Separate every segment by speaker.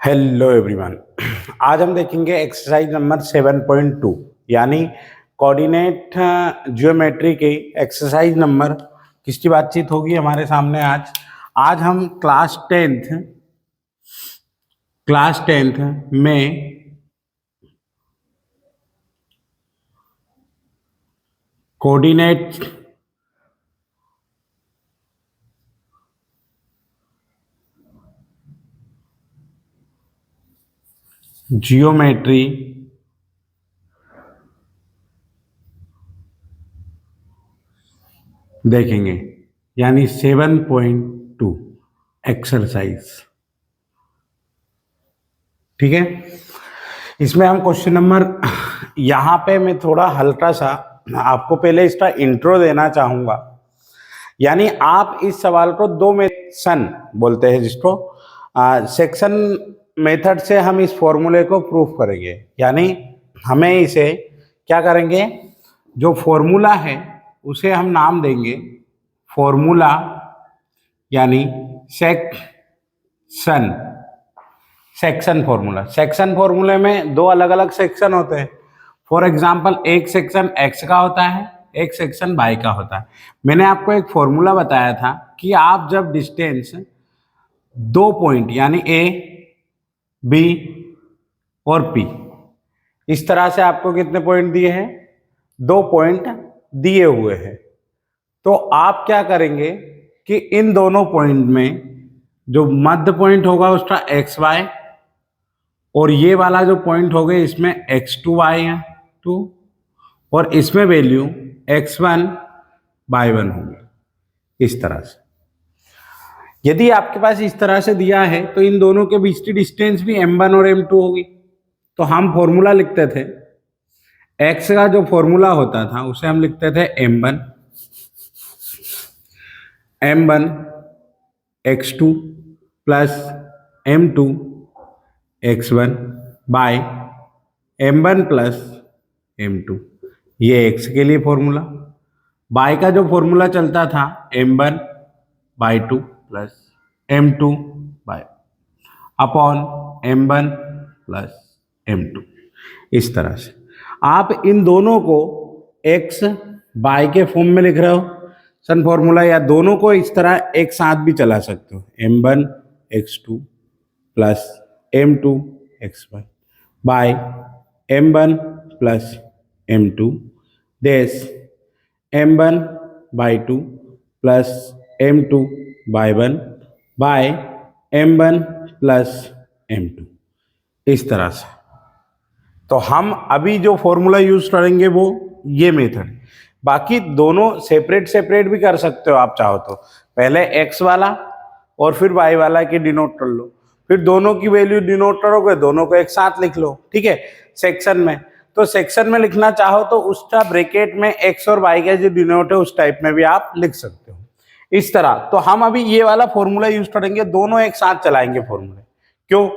Speaker 1: Hello everyone. आज हम देखेंगे एक्सरसाइज नंबर 7.2 यानी कोऑर्डिनेट ज्योमेट्री की एक्सरसाइज नंबर किसकी बातचीत होगी हमारे सामने आज हम क्लास टेंथ में कोऑर्डिनेट जियोमेट्री देखेंगे यानी 7.2 एक्सरसाइज। ठीक है, इसमें हम क्वेश्चन नंबर यहाँ पे मैं थोड़ा हल्का सा आपको पहले इसका इंट्रो देना चाहूंगा। यानी आप इस सवाल को दो मेथड बोलते हैं, जिसको सेक्शन मेथड से हम इस फॉर्मूले को प्रूफ करेंगे। यानी हमें इसे क्या करेंगे, जो फॉर्मूला है उसे हम नाम देंगे फॉर्मूला, यानी सेक्शन फॉर्मूला। सेक्शन फॉर्मूले में दो अलग अलग सेक्शन होते हैं। फॉर एग्जांपल एक सेक्शन एक्स का होता है, एक सेक्शन वाई का होता है। मैंने आपको एक फॉर्मूला बताया था कि आप जब डिस्टेंस दो पॉइंट यानी ए बी और पी, इस तरह से आपको कितने पॉइंट दिए हैं, 2 पॉइंट दिए हुए हैं, तो आप क्या करेंगे कि इन दोनों पॉइंट में जो मध्य पॉइंट होगा उसका एक्स वाई, और ये वाला जो पॉइंट होगा इसमें x2 y2, और इसमें वैल्यू x1 y1 होगी। इस तरह से यदि आपके पास इस तरह से दिया है तो इन दोनों के बीच की डिस्टेंस भी m1 और m2 होगी। तो हम फॉर्मूला लिखते थे, x का जो फॉर्मूला होता था उसे हम लिखते थे m1 x2 plus m2 x1 bye m1 plus m2। ये x के लिए फॉर्मूला। y का जो फॉर्मूला चलता था m1 by 2 plus m2 by upon m1 plus m2। इस तरह से आप इन दोनों को x y के फॉर्म में लिख रहे हो सन फॉर्मूला, या दोनों को इस तरह एक साथ भी चला सकते हो, m1 x2 plus m2 x1 bye m1 plus m2 देश m1 by 2 plus m2 by 1 by m1 plus m2। इस तरह से तो हम अभी जो फॉर्मूला यूज करेंगे वो ये मेथड। बाकी दोनों सेपरेट भी कर सकते हो आप चाहो तो, पहले x वाला और फिर y वाला की डिनोट कर लो, फिर दोनों की वैल्यू डिनोट करोगे, दोनों को एक साथ लिख लो। ठीक है, सेक्शन में तो सेक्शन में लिखना चाहो तो उसका ब्रैकेट में x और y का जो डिनोट है उस टाइप में भी आप लिख सकते हो इस तरह। तो हम अभी ये वाला फॉर्मूला यूज करेंगे, दोनों एक साथ चलाएंगे फॉर्मूले। क्यों,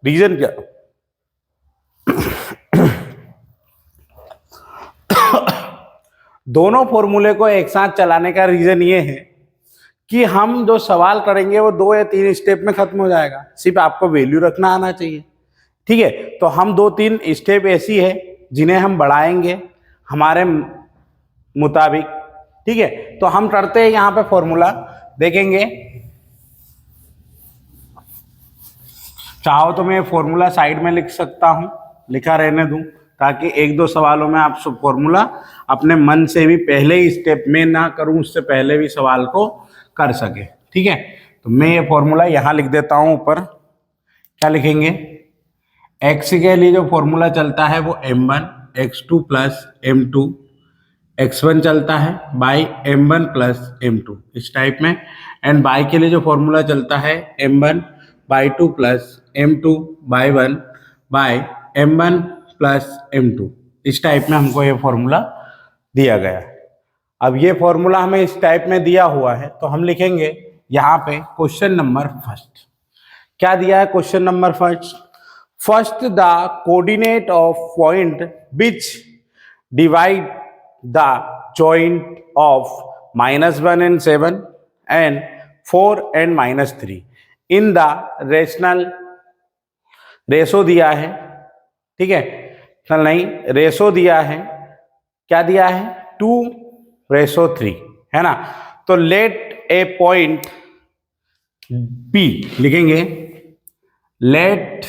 Speaker 1: रीजन क्या दोनों फॉर्मूले को एक साथ चलाने का रीजन ये है कि हम जो सवाल करेंगे वो 2 या 3 स्टेप में खत्म हो जाएगा, सिर्फ आपको वैल्यू रखना आना चाहिए। ठीक है, तो हम 2-3 स्टेप ऐसी है जिन्हें हम बढ़ाएंगे हमारे मुताबिक। ठीक है, तो हम करते हैं यहाँ पे फॉर्मूला देखेंगे। चाहो तो मैं फॉर्मूला साइड में लिख सकता हूँ, लिखा रहने दूं, ताकि 1-2 सवालों में आप फॉर्मूला अपने मन से भी पहले ही स्टेप में ना करूं, उससे पहले भी सवाल को कर सके। ठीक है, तो मैं ये फॉर्मूला यहाँ लिख देता हूँ। ऊपर क्या लिखेंगे, x के लिए जो फॉर्मूला चलता है वो m1 x2 plus m2 x1 चलता है बाई m1 प्लस m2 इस टाइप में, एंड y के लिए जो फॉर्मूला चलता है m1 by 2 plus m2 by 1 by m1 plus m2 इस टाइप में हमको ये फॉर्मूला दिया गया है। अब ये फॉर्मूला हमें इस टाइप में दिया हुआ है तो हम लिखेंगे यहाँ पे क्वेश्चन नंबर फर्स्ट। क्या दिया है question number first, the coordinate of point which divide the joint of -1 and 7 and 4 and -3 in the rational ratio दिया है, ठीक है, चल नहीं रेशो दिया है, क्या दिया है 2:3, है ना। तो लेट ए पॉइंट P लिखेंगे, let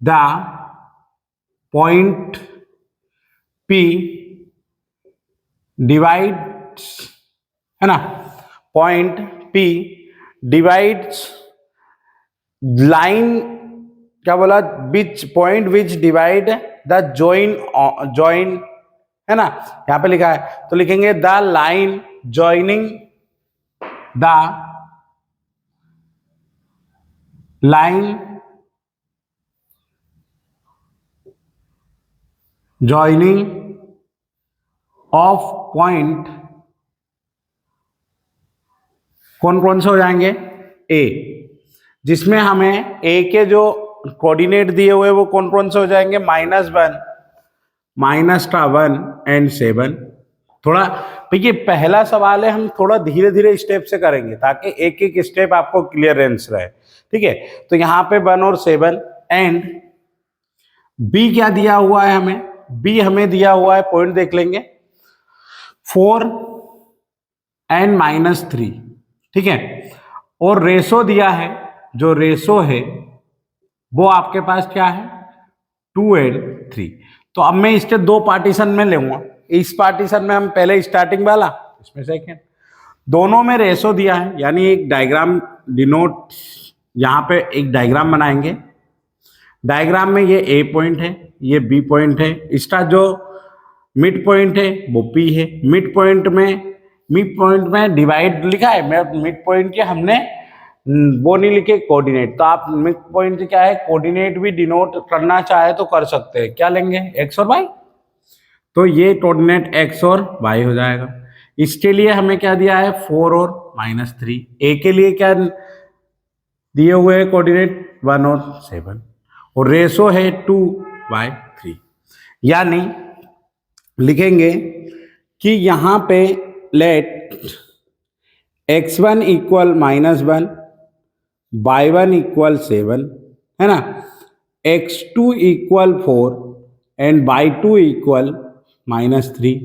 Speaker 1: the point P divides, है ना, पॉइंट P डिवाइड्स लाइन, क्या बोला, which point which divide the join, है ना, यहां पे लिखा है तो लिखेंगे the line joining the line joining of point, कौन कौन से हो जाएंगे, ए, जिसमें हमें ए के जो कोऑर्डिनेट दिए हुए वो कौन कौन से हो जाएंगे, -1, -1 एंड 7। थोड़ा देखिए पहला सवाल है, हम थोड़ा धीरे धीरे स्टेप से करेंगे ताकि एक एक स्टेप आपको क्लियरेंस रहे, ठीक है। तो यहाँ पे 1 और 7 एंड बी क्या दिया हुआ है हमें, बी हमें दिया हुआ है, पॉइंट देख लेंगे 4 एंड -3, ठीक है। और रेशो दिया है, जो रेशो है वो आपके पास क्या है 2 एंड 3। तो अब मैं इसके दो पार्टीशन में लूंगा, इस पार्टीशन में हम पहले स्टार्टिंग वाला, इसमें सेकेंड, दोनों में रेशो दिया है, यानी एक डायग्राम डिनोट, यहां पे एक डायग्राम बनाएंगे। डायग्राम में ये ए पॉइंट है, ये बी पॉइंट है, इसका जो मिड पॉइंट है वो पी है। मिड पॉइंट में डिवाइड लिखा है, मिड पॉइंट के हमने वो नहीं लिखे कोऑर्डिनेट, तो आप मिड पॉइंट से क्या है कोऑर्डिनेट भी डिनोट करना चाहे तो कर सकते हैं, क्या लेंगे एक्स और वाई, तो ये कोऑर्डिनेट एक्स और वाई हो जाएगा। इसके लिए हमें क्या दिया है 4 और -3, ए के लिए क्या दिए हुए हैं कोऑर्डिनेट 1 और 7, और रेशो है 2/3, यानी लिखेंगे कि यहां पे late x1 equal -1, y1 equal 7, है ना, x2 equal 4 and y2 equal -3,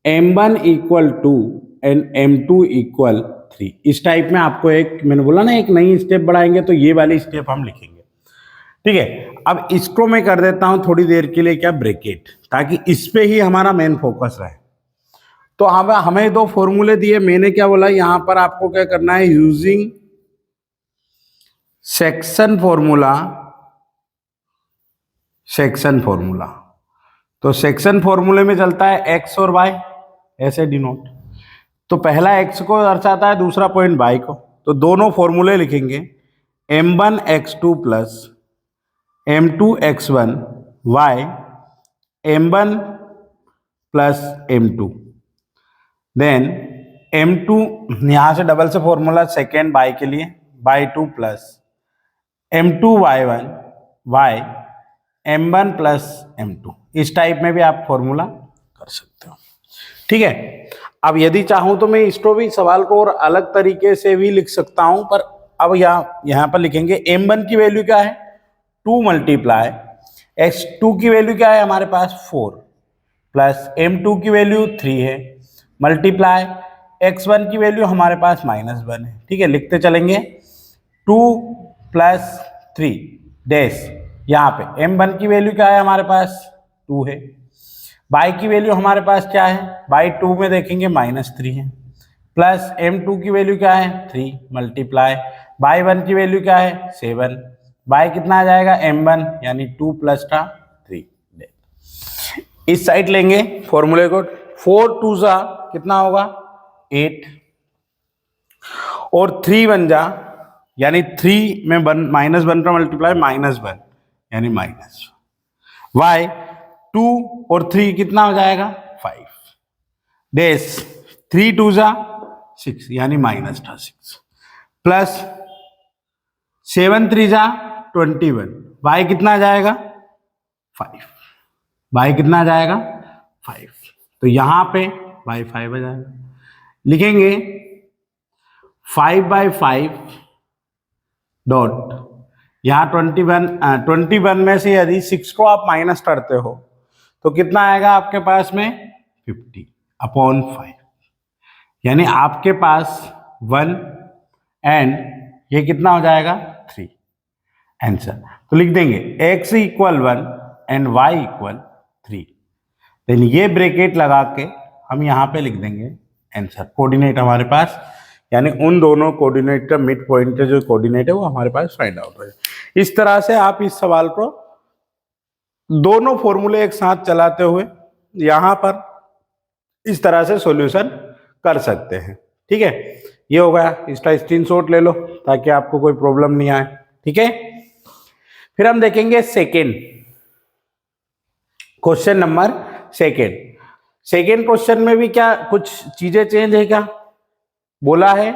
Speaker 1: m1 equal 2 and m2 equal 3। इस टाइप में आपको एक, मैंने बोला ना एक नई स्टेप बढ़ाएंगे तो ये वाली स्टेप हम लिखेंगे, ठीक है। अब इसको मैं कर देता हूं थोड़ी देर के लिए क्या ब्रैकेट, ताकि इस पे ही हमारा मेन फोकस रहे। तो हमें दो फॉर्मूले दिए, मैंने क्या बोला यहां पर आपको क्या करना है, using section formula, section formula, तो सेक्शन फॉर्मूले में चलता है एक्स और वाई, ऐसे डिनोट, तो पहला एक्स को दर्शाता है, दूसरा पॉइंट वाई को, तो दोनों फॉर्मूले लिखेंगे m1 x2 plus m2 x1 y m1 plus m2, then m2 यहां से डबल से फॉर्मूला सेकेंड बाई के लिए y2 plus m2 y1 y m1 plus m2, इस टाइप में भी आप फॉर्मूला कर सकते हो, ठीक है। अब यदि चाहूं तो मैं इसको भी सवाल को और अलग तरीके से भी लिख सकता हूं, पर अब यहां पर लिखेंगे m1 की वैल्यू क्या है 2 मल्टीप्लाई x2 की वैल्यू क्या है हमारे पास 4 प्लस m2 की वैल्यू 3 है, मल्टीप्लाई x1 की वैल्यू हमारे पास -1 है, ठीक है। लिखते चलेंगे 2 प्लस 3 डैश, यहाँ पे m1 की वैल्यू क्या है हमारे पास 2 है, y की वैल्यू हमारे पास क्या है, y2 में देखेंगे -3 है, प्लस m2 की वैल्यू क्या है 3 मल्टीप्लाई y1 की वैल्यू क्या है 7, y कितना आ जाएगा m1 यानी 2 प्लस का 3। इस साइड लेंगे फॉर्मूले को, 4 2 जा कितना होगा 8, और 3 1 जा यानी 3 में -1 का मल्टीप्लाई -1 यानी माइनस, y 2 और 3 कितना हो जाएगा 5, डैश 3 2 जा 6 यानी -6, प्लस 7 3 जा 21, y कितना आ जाएगा 5, y कितना आ जाएगा 5, तो यहां पे y 5 आ जाएगा, लिखेंगे 5/5 डॉट, यहाँ 21 में से यदि 6 को आप माइनस करते हो तो कितना आएगा आपके पास में 50/5, यानी आपके पास 1 एंड ये कितना हो जाएगा 3 आंसर। तो लिख देंगे x equal 1 and y equal 3, then ये ब्रैकेट लगा के हम यहाँ पे लिख देंगे आंसर। कोऑर्डिनेट हमारे पास, यानी उन दोनों कोऑर्डिनेट का मिड पॉइंट का जो कोऑर्डिनेट है वो हमारे पास फाइंड आउट हो जाए। इस तरह से आप इस सवाल को दोनों फॉर्मूले एक साथ चलाते हुए यहाँ पर इस तरह से सॉल्यूशन कर सकते हैं। ठीक है, ये हो गया, इसका स्क्रीनशॉट ले लो ताकि आपको कोई प्रॉब्लम नहीं आए। ठीक है, फिर हम देखेंगे second question number second question में भी क्या कुछ चीजें चेंज है क्या? बोला है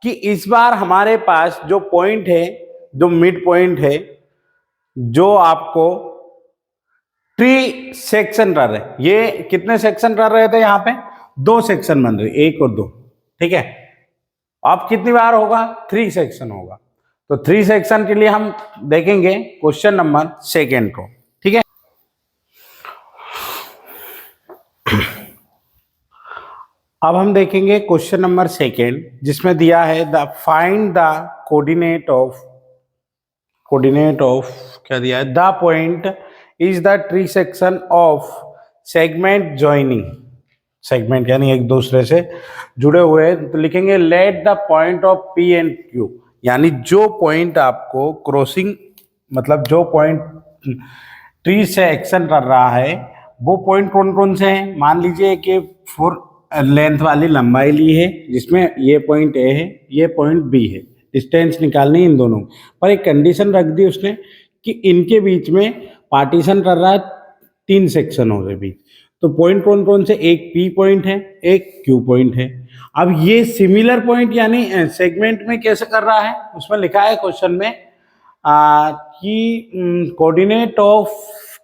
Speaker 1: कि इस बार हमारे पास जो पॉइंट है, जो मिड पॉइंट है, जो आपको ट्री सेक्शन रह रहे, ये कितने सेक्शन रह रहे थे? यहाँ पे 2 सेक्शन बन रहे, 1 और 2। ठीक है, अब कितनी बार होगा? 3 सेक्शन होगा। तो 3 सेक्शन के लिए हम देखेंगे क्वेश्चन नंबर सेकेंड को। ठीक है, अब हम देखेंगे क्वेश्चन नंबर सेकेंड, जिसमें दिया है the find the coordinate of क्या दिया है? The point is the tree section of segment joining. Segment यानी एक दूसरे से जुड़े हुए, तो लिखेंगे let the point of P and Q, यानी जो पॉइंट आपको क्रॉसिंग, मतलब जो पॉइंट ट्री से एक्शन कर रहा है वो पॉइंट कौन कौन से हैं? मान लीजिए कि 4 लेंथ वाली लंबाई ली है, जिसमें ये पॉइंट ए है, ये पॉइंट बी है, डिस्टेंस निकालनी इन दोनों पर। एक कंडीशन रख दी उसने कि इनके बीच में पार्टीशन कर रहा है 3 सेक्शनों के बीच। तो पॉइंट कौन कौन से? एक पी पॉइंट है, एक क्यू पॉइंट है। अब ये सिमिलर पॉइंट यानी सेगमेंट में कैसे कर रहा है? उसमें लिखा है क्वेश्चन में कि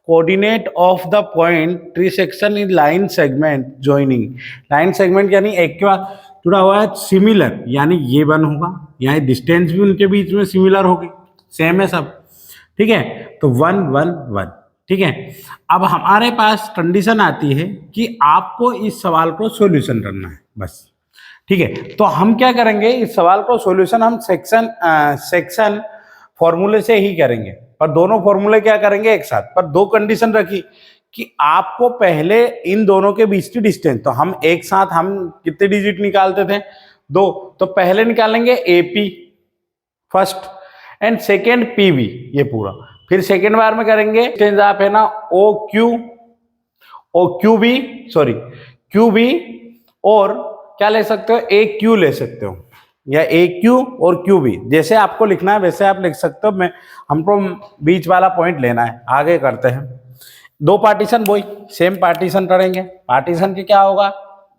Speaker 1: coordinate of the point tree section in line segment joining. Line segment यानी एक के बाद जुड़ा हुआ है, सिमिलर यानी ये 1 होगा, यहाँ डिस्टेंस भी उनके बीच में सिमिलर होगी, सेम है सब। ठीक है, तो 1 1 1। ठीक है, अब हमारे पास कंडीशन आती है कि आपको इस सवाल को सॉल्यूशन करना है बस। ठीक है, तो हम क्या करेंगे? इस सवाल को सॉल्यूशन हम सेक्शन फॉर्मूले से ही करेंगे, पर दोनों फॉर्मूले क्या करेंगे एक साथ। पर 2 कंडीशन रखी कि आपको पहले इन दोनों के बीच की डिस्टेंस, तो हम एक साथ हम कितने डिजिट निकालते थे? 2। तो पहले निकालेंगे AP first and second PV, ये पूरा। फिर सेकेंड बार में करेंगे डिस्टेंस आप है ना ओ क्यू बी, और क्या ले सकते हो? ए क्यू ले सकते हो, या ए क्यू और क्यू बी, जैसे आपको लिखना है वैसे आप लिख सकते हो। मैं हमको बीच वाला पॉइंट लेना है, आगे करते हैं। 2 पार्टीशन वही सेम पार्टीशन करेंगे। पार्टीशन के क्या होगा?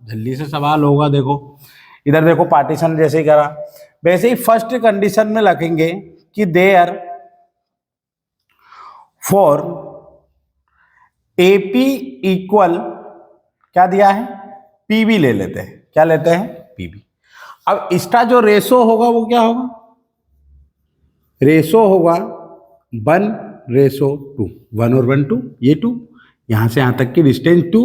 Speaker 1: जल्दी से सवाल होगा, देखो इधर देखो, पार्टीशन जैसे ही करा वैसे ही फर्स्ट कंडीशन में लिखेंगे कि देयर फॉर एपी इक्वल क्या दिया है? पीबी ले लेते हैं। क्या लेते हैं? पीबी। अब इसका जो रेशो होगा वो क्या होगा? रेशो होगा 1:2। 1 और 1 2, ये 2, यहां से यहां तक की डिस्टेंस 2,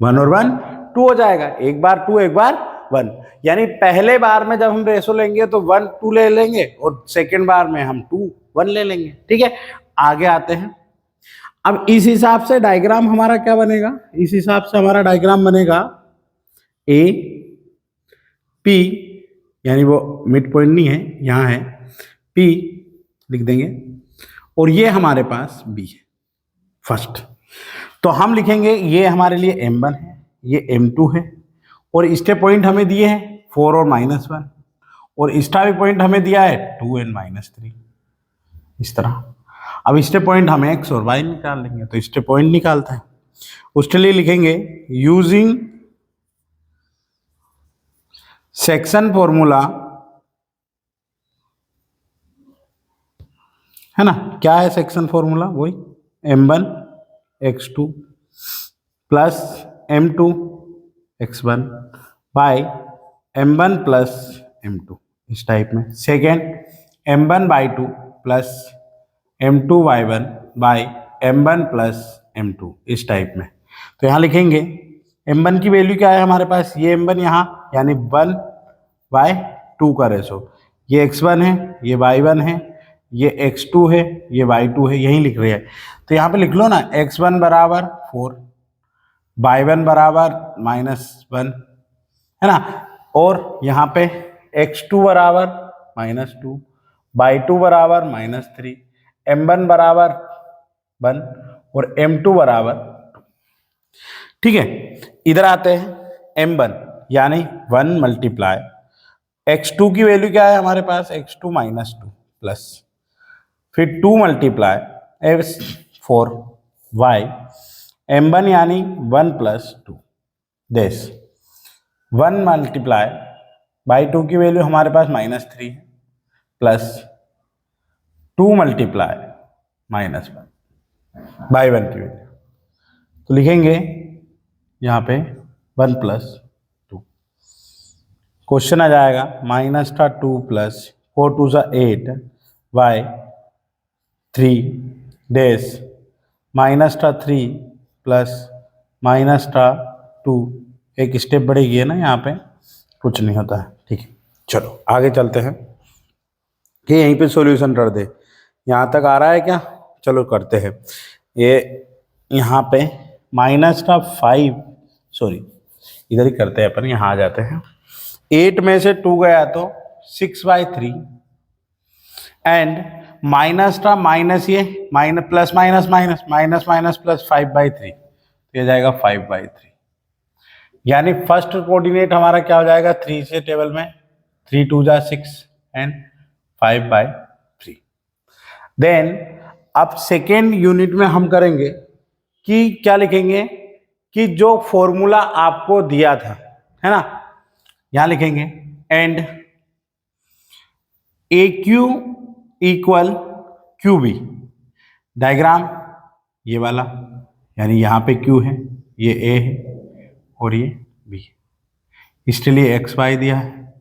Speaker 1: 1 और 1 2 हो जाएगा। एक बार 2 एक बार 1, यानी पहले बार में जब हम रेशो लेंगे तो 1 2 ले लेंगे, और सेकेंड बार में हम 2 1 ले लेंगे। ठीक है, आगे आते हैं। अब इस हिसाब से डायग्राम हमारा क्या बनेगा? इस हिसाब से हमारा डायग्राम बनेगा ए पी, यानी वो मिड पॉइंट नहीं है, यहाँ है पी लिख देंगे, और ये हमारे पास बी है फर्स्ट। तो हम लिखेंगे ये हमारे लिए M1 है, ये M2 है, और इसके पॉइंट हमें दिए हैं 4 और -1, और इसका भी पॉइंट हमें दिया है 2 और -3, इस तरह। अब इसके पॉइंट हम x और y निकाल लेंगे, तो इसके पॉइंट निकालते हैं। उसके लिए लिखेंगे यूजिंग सेक्शन फॉर्मूला, है ना? क्या है सेक्शन फॉर्मूला? वही M1 x2 plus M2 x1 bye M1 plus M2, इस टाइप में। Second M1/2 plus m2y1 by m1 plus m2, इस टाइप में। तो यहाँ लिखेंगे m1 की वैल्यू क्या है हमारे पास, ये m1 यहाँ, यानी 1/2 का रेशो, ये x1 है, ये y1 है, ये x2 है, ये y2 है, यही लिख रहे हैं। तो यहाँ पे लिख लो ना, x1 बराबर 4, y1 बराबर -1, है ना, और यहाँ पे x2 बराबर -2, y2 बराबर -3, m1 बराबर 1 और m2 बराबर 2। ठीक है, इधर आते हैं m1 यानी 1 मल्टीप्लाई x2 की वैल्यू क्या है हमारे पास, x2 -2 प्लस फिर 2 मल्टीप्लाई f4 y m1 यानी 1 प्लस 2 देश 1 मल्टीप्लाई बाई 2 की वैल्यू हमारे पास -3 है प्लस 2 मल्टीप्लाई -1 बाई 1 की वैल्यू, तो लिखेंगे यहाँ पे 1 प्लस 2। क्वेश्चन आ जाएगा -2 प्लस 4 2 8 बाई 3 डैश -3 प्लस -2, एक स्टेप बढ़ेगी है ना, यहाँ पे कुछ नहीं होता है। ठीक है, चलो आगे चलते हैं कि यहीं पे सॉल्यूशन कर दे। यहाँ तक आ रहा है क्या, चलो करते हैं। ये यहाँ पे -5, सॉरी इधर ही करते हैं अपन, यहाँ आ जाते हैं। 8 में से 2 गया तो 6/3 एंड माइनस ये minus plus minus minus minus minus plus 5/3, तो ये जाएगा 5/3, यानी फर्स्ट कोऑर्डिनेट हमारा क्या हो जाएगा 3 से टेबल में, 3 2 जा 6 एंड 5/3। देन अब सेकेंड यूनिट में हम करेंगे कि क्या लिखेंगे कि जो फॉर्मूला आपको दिया था, है ना, यहां लिखेंगे and AQ equal QB, diagram ये वाला, यानी यहाँ पे Q है, ये A है और ये B, इसके लिए XY दिया है,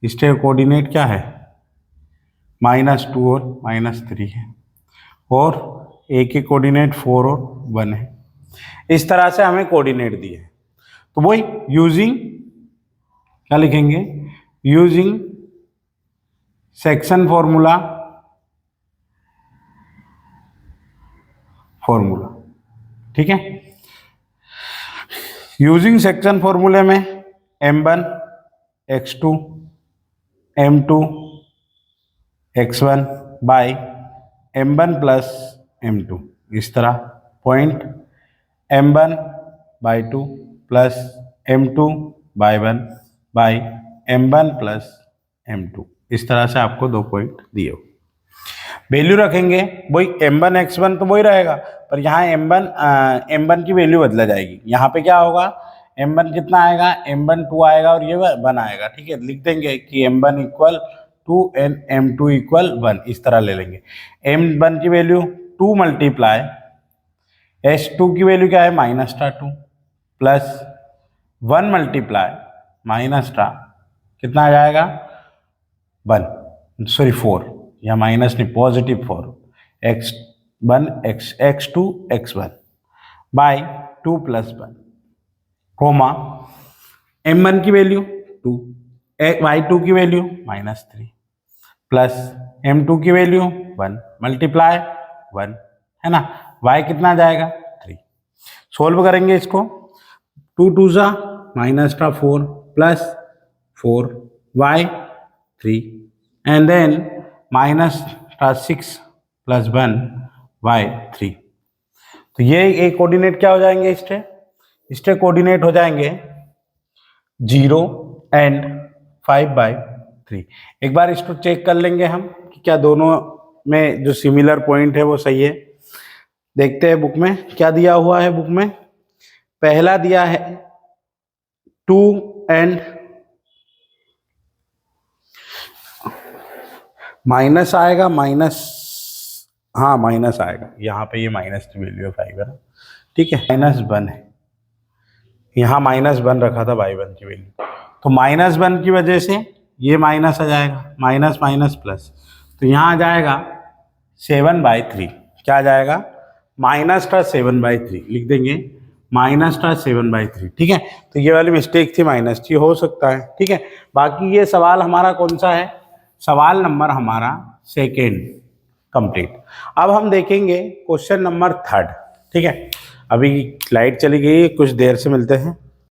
Speaker 1: इसके कोऑर्डिनेट क्या है -2 और -3 है, और A के कोऑर्डिनेट 4 और 1 है। इस तरह से हमें कोऑर्डिनेट दिए हैं, तो वही यूजिंग क्या लिखेंगे, यूजिंग सेक्शन फॉर्मूला, ठीक है। यूजिंग सेक्शन फॉर्मूले में m1 x2 m2 x1 by m1 plus m2, इस तरह point m1/2 plus m2/1 by m1 plus m2, इस तरह से आपको 2 पॉइंट दिए हो। वैल्यू रखेंगे वही m1 x1 तो वही रहेगा, पर यहाँ m1 की वैल्यू बदला जाएगी। यहाँ पे क्या होगा, m1 कितना आएगा, m1 2 आएगा और ये 1 आएगा। ठीक है, लिख देंगे कि m1 equal 2 and m2 equal 1, इस तरह ले लेंगे। m1 की वैल्यू 2 मल्टीप्लाई s2 की वैल्यू क्या है -2 प्लस 1 मल्टीप्लाई कितना आ जाएगा 4, या माइनस नहीं positive 4, x1 x2 x1 by 2 plus 1 coma m1 की वैल्यू 2, y2 की वैल्यू -3 प्लस m2 की वैल्यू 1 मल्टीप्लाई 1, है ना, y कितना जाएगा 3। सोल्व करेंगे इसको, 2 2 जा -4 plus 4y3 and then -6 plus 1y3। तो ये एक कोऑर्डिनेट क्या हो जाएंगे, इसके कोऑर्डिनेट हो जाएंगे 0 एंड 5/3। एक बार इसको चेक कर लेंगे हम कि क्या दोनों में जो सिमिलर पॉइंट है वो सही है। देखते हैं बुक में क्या दिया हुआ है। बुक में पहला दिया है 2 एंड माइनस आएगा, हाँ माइनस आएगा, यहाँ पे ये माइनस की वैल्यू है 5 है ना, ठीक है, -1 है, यहाँ -1 रखा था y1 की वैल्यू, तो -1 की वजह से ये माइनस आ जाएगा, माइनस माइनस प्लस, तो यहाँ आ जाएगा 7/3 क्या आ जाएगा, -7/3 लिख देंगे, -7/3। ठीक है, तो ये वाली मिस्टेक थी, माइनस थी, हो सकता है। ठीक है, बाकी ये सवाल हमारा कौन सा है, सवाल नंबर हमारा सेकेंड कंप्लीट। अब हम देखेंगे क्वेश्चन नंबर थर्ड। ठीक है, अभी लाइट चली गई, कुछ देर से मिलते हैं।